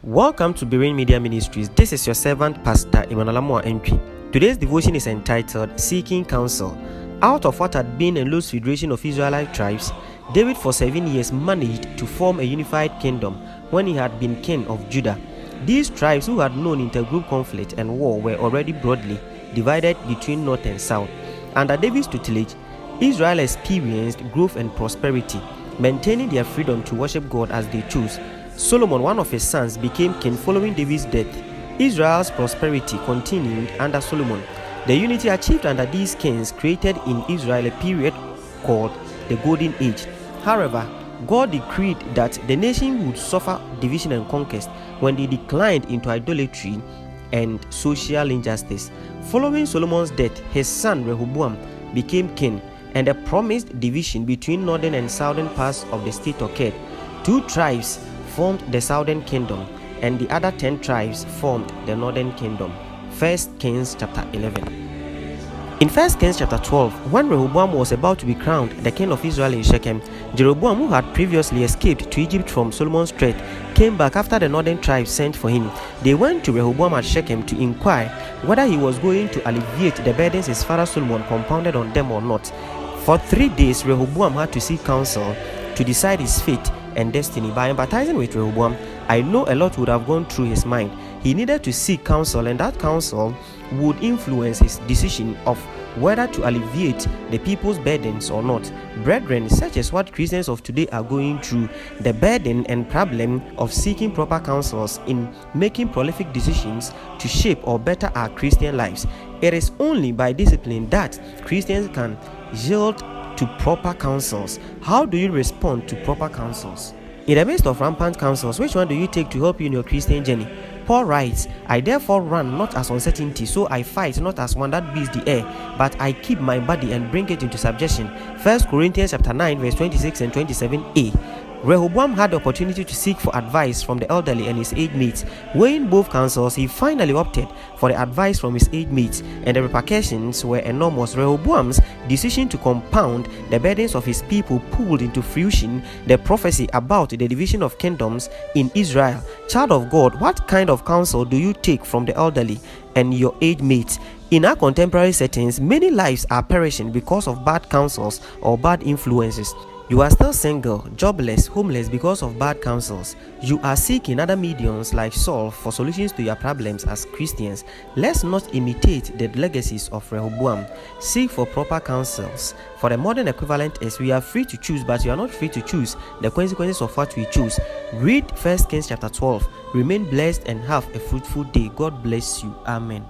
Welcome to Berean Media Ministries. This is your servant, Pastor Emmanuel Amoah Antwi. Today's devotion is entitled Seeking Counsel. Out of what had been a loose federation of Israelite tribes, David for 7 years managed to form a unified kingdom when he had been king of Judah. These tribes, who had known intergroup conflict and war, were already broadly divided between north and south. Under David's tutelage, Israel experienced growth and prosperity, maintaining their freedom to worship God as they chose. Solomon, one of his sons, became king following David's death. Israel's prosperity continued under Solomon. The unity achieved under these kings created in Israel a period called the Golden Age. However, God decreed that the nation would suffer division and conquest when they declined into idolatry and social injustice. Following Solomon's death, his son Rehoboam became king, and a promised division between northern and southern parts of the state occurred. 2 tribes formed the southern kingdom, and the other 10 tribes formed the northern kingdom. 1 Kings chapter 11. In 1 Kings chapter 12, when Rehoboam was about to be crowned the king of Israel in Shechem, Jeroboam, who had previously escaped to Egypt from Solomon's threat, came back after the northern tribes sent for him. They went to Rehoboam at Shechem to inquire whether he was going to alleviate the burdens his father Solomon compounded on them or not. For 3 days, Rehoboam had to seek counsel to decide his fate and destiny. By empathizing with Rehoboam, I know a lot would have gone through his mind. He needed to seek counsel, and that counsel would influence his decision of whether to alleviate the people's burdens or not. Brethren, such is what Christians of today are going through: the burden and problem of seeking proper counsels in making prolific decisions to shape or better our Christian lives. It is only by discipline that Christians can yield to proper counsels. How do you respond to proper counsels? In the midst of rampant counsels, which one do you take to help you in your Christian journey? Paul writes, I therefore run not as uncertainty, so I fight not as one that beats the air, but I keep my body and bring it into subjection. 1 Corinthians chapter 9 verse 26 and 27a. Rehoboam had the opportunity to seek for advice from the elderly and his age mates. Weighing both counsels, he finally opted for the advice from his age mates, and the repercussions were enormous. Rehoboam's decision to compound the burdens of his people pulled into fruition the prophecy about the division of kingdoms in Israel. Child of God, what kind of counsel do you take from the elderly and your age mates? In our contemporary settings, many lives are perishing because of bad counsels or bad influences. You are still single, jobless, homeless because of bad counsels. You are seeking other mediums like Saul for solutions to your problems as Christians. Let's not imitate the legacies of Rehoboam. Seek for proper counsels. For the modern equivalent is, we are free to choose, but we are not free to choose the consequences of what we choose. Read 1 Kings chapter 12. Remain blessed and have a fruitful day. God bless you. Amen.